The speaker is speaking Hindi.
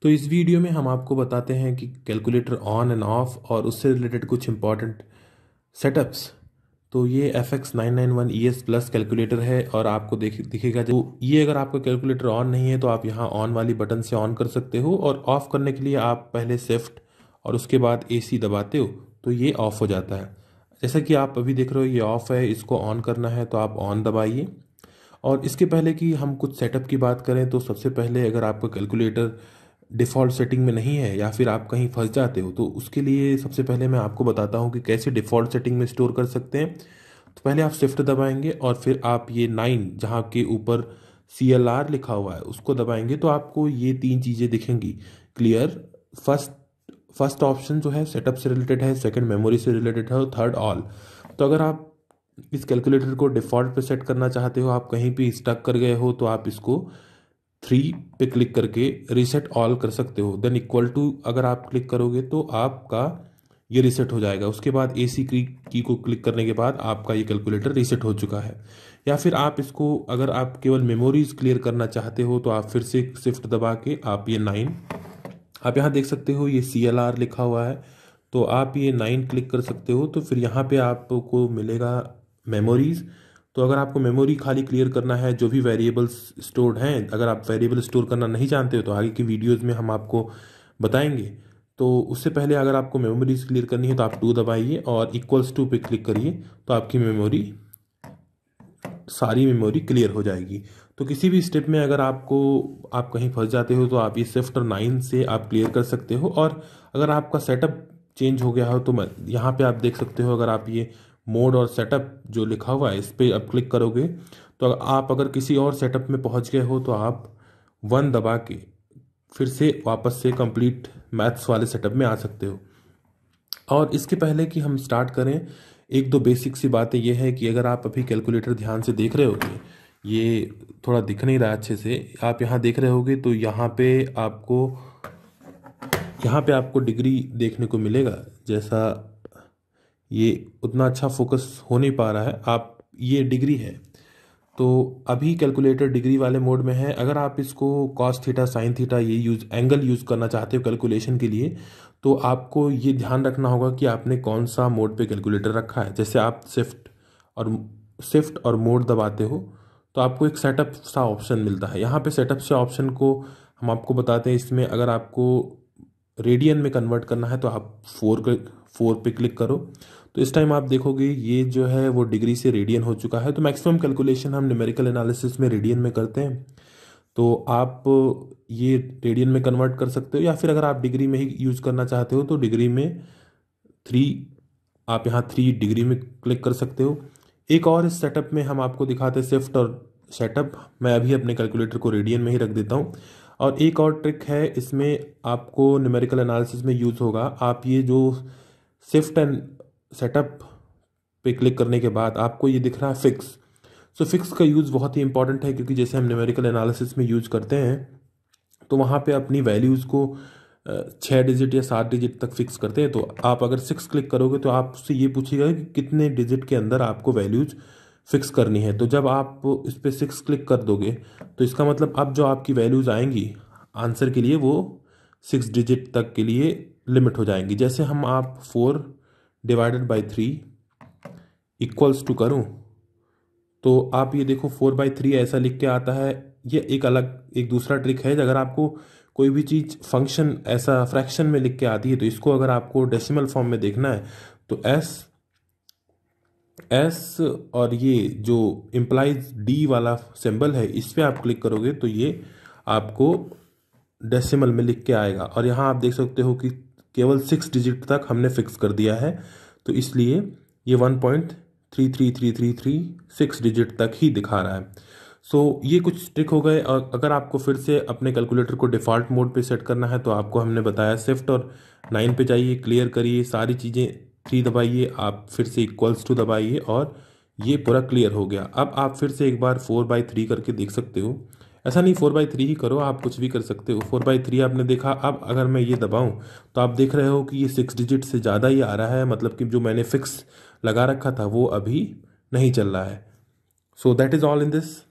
तो इस वीडियो में हम आपको बताते हैं कि कैलकुलेटर ऑन एंड ऑफ और उससे रिलेटेड कुछ इंपॉर्टेंट सेटअप्स। तो ये FX991ES प्लस कैलकुलेटर है और आपको दिखेगा जो ये अगर आपका कैलकुलेटर ऑन नहीं है तो आप यहाँ ऑन वाली बटन से ऑन कर सकते हो और ऑफ़ करने के लिए आप पहले शिफ्ट और उसके बाद AC दबाते हो तो ये ऑफ़ हो जाता है। जैसा कि आप अभी देख रहे हो ये ऑफ़ है, इसको ऑन करना है तो आप ऑन दबाइए। और इसके पहले कि हम कुछ सेटअप की बात करें तो सबसे पहले अगर आपका कैलकुलेटर डिफ़ॉल्ट सेटिंग में नहीं है या फिर आप कहीं फंस जाते हो तो उसके लिए सबसे पहले मैं आपको बताता हूँ कि कैसे डिफ़ॉल्ट सेटिंग में स्टोर कर सकते हैं। तो पहले आप शिफ्ट दबाएंगे और फिर आप ये 9 जहाँ के ऊपर CLR लिखा हुआ है उसको दबाएंगे तो आपको ये तीन चीज़ें दिखेंगी क्लियर। फर्स्ट फर्स्ट ऑप्शन जो है सेटअप से रिलेटेड है, सेकंड मेमोरी से रिलेटेड है और थर्ड ऑल। तो अगर आप इस कैलकुलेटर को डिफ़ॉल्ट पे सेट करना चाहते हो, आप कहीं भी स्टक कर गए हो तो आप इसको 3 पे क्लिक करके रीसेट ऑल कर सकते हो। देन इक्वल टू अगर आप क्लिक करोगे तो आपका ये रीसेट हो जाएगा। उसके बाद AC की को क्लिक करने के बाद आपका ये कैलकुलेटर रीसेट हो चुका है। या फिर आप इसको अगर आप केवल मेमोरीज क्लियर करना चाहते हो तो आप फिर से शिफ्ट दबा के आप ये 9 आप यहाँ देख सकते हो ये CLR लिखा हुआ है तो आप ये 9 क्लिक कर सकते हो। तो फिर यहाँ पे आपको मिलेगा मेमोरीज। तो अगर आपको मेमोरी खाली क्लियर करना है जो भी वेरिएबल्स स्टोर्ड हैं, अगर आप वेरिएबल स्टोर करना नहीं जानते हो तो आगे की वीडियोस में हम आपको बताएंगे। तो उससे पहले अगर आपको मेमोरीज क्लियर करनी है तो आप 2 दबाइए और इक्वल्स टू पे क्लिक करिए तो आपकी सारी मेमोरी क्लियर हो जाएगी। तो किसी भी स्टेप में अगर आप कहीं फंस जाते हो तो आप ये शिफ्ट और 9 से आप क्लियर कर सकते हो। और अगर आपका सेटअप चेंज हो गया हो तो यहाँ पे आप देख सकते हो, अगर आप ये मोड और सेटअप जो लिखा हुआ है इस पर आप क्लिक करोगे तो आप अगर किसी और सेटअप में पहुँच गए हो तो आप 1 दबा के फिर से वापस से कंप्लीट मैथ्स वाले सेटअप में आ सकते हो। और इसके पहले कि हम स्टार्ट करें, एक दो बेसिक सी बातें ये है कि अगर आप अभी कैलकुलेटर ध्यान से देख रहे होगे, ये थोड़ा दिख नहीं रहा अच्छे से, आप यहाँ देख रहे होगे तो यहाँ पे आपको डिग्री देखने को मिलेगा। जैसा ये उतना अच्छा फोकस हो नहीं पा रहा है, आप ये डिग्री है। तो अभी कैलकुलेटर डिग्री वाले मोड में है। अगर आप इसको कॉस थीटा साइन थीटा ये एंगल यूज़ करना चाहते हो कैलकुलेशन के लिए तो आपको ये ध्यान रखना होगा कि आपने कौन सा मोड पे कैलकुलेटर रखा है। जैसे आप शिफ्ट और मोड दबाते हो तो आपको एक सेटअप सा ऑप्शन मिलता है। यहाँ पे सेटअप से ऑप्शन को हम आपको बताते हैं। इसमें अगर आपको रेडियन में कन्वर्ट करना है तो आप 4 पे क्लिक करो तो इस टाइम आप देखोगे ये जो है वो डिग्री से रेडियन हो चुका है। तो मैक्सिमम कैलकुलेशन हम न्यूमेरिकल एनालिसिस में रेडियन में करते हैं तो आप ये रेडियन में कन्वर्ट कर सकते हो। या फिर अगर आप डिग्री में ही यूज़ करना चाहते हो तो डिग्री में 3 आप यहाँ 3 डिग्री में क्लिक कर सकते हो। एक और इस सेटअप में हम आपको दिखाते हैं शिफ्ट और सेटअप। मैं अभी अपने कैलकुलेटर को रेडियन में ही रख देता हूँ। और एक और ट्रिक है इसमें आपको न्यूमेरिकल एनालिसिस में यूज़ होगा। आप ये जो शिफ्ट एंड सेटअप पे क्लिक करने के बाद आपको ये दिख रहा है फिक्स। सो फिक्स का यूज़ बहुत ही इंपॉर्टेंट है क्योंकि जैसे हम न्यूमेरिकल एनालिसिस में यूज़ करते हैं तो वहाँ पे अपनी वैल्यूज़ को 6 डिजिट या 7 डिजिट तक फिक्स करते हैं। तो आप अगर 6 क्लिक करोगे तो आपसे ये पूछेगा कि कितने डिजिट के अंदर आपको वैल्यूज़ फिक्स करनी है। तो जब आप इस पर 6 क्लिक कर दोगे तो इसका मतलब अब जो आपकी वैल्यूज़ आएंगी आंसर के लिए वो 6 डिजिट तक के लिए लिमिट हो जाएंगी। जैसे आप 4 डिवाइडेड बाई 3 इक्वल्स टू करूँ तो आप ये देखो 4/3 ऐसा लिख के आता है। ये एक दूसरा ट्रिक है। अगर आपको कोई भी चीज़ फंक्शन ऐसा फ्रैक्शन में लिख के आती है तो इसको अगर आपको डेसिमल फॉर्म में देखना है तो एस और ये जो इम्प्लाइज डी वाला सिंबल है इस पर आप क्लिक करोगे तो ये आपको डेसिमल में लिख के आएगा। और यहाँ आप देख सकते हो कि केवल 6 डिजिट तक हमने फिक्स कर दिया है तो इसलिए ये 1.33333 डिजिट तक ही दिखा रहा है। सो ये कुछ ट्रिक हो गए। और अगर आपको फिर से अपने कैलकुलेटर को डिफ़ॉल्ट मोड पे सेट करना है तो आपको हमने बताया शिफ्ट और 9 पे जाइए, क्लियर करिए सारी चीज़ें, 3 दबाइए, आप फिर से इक्वल्स टू दबाइए और ये पूरा क्लियर हो गया। अब आप फिर से एक बार 4/3 करके देख सकते हो। ऐसा नहीं 4/3 ही करो, आप कुछ भी कर सकते हो। 4/3 आपने देखा। अब अगर मैं ये दबाऊं तो आप देख रहे हो कि ये 6 डिजिट से ज़्यादा ही आ रहा है, मतलब कि जो मैंने फिक्स लगा रखा था वो अभी नहीं चल रहा है। So that is all in this.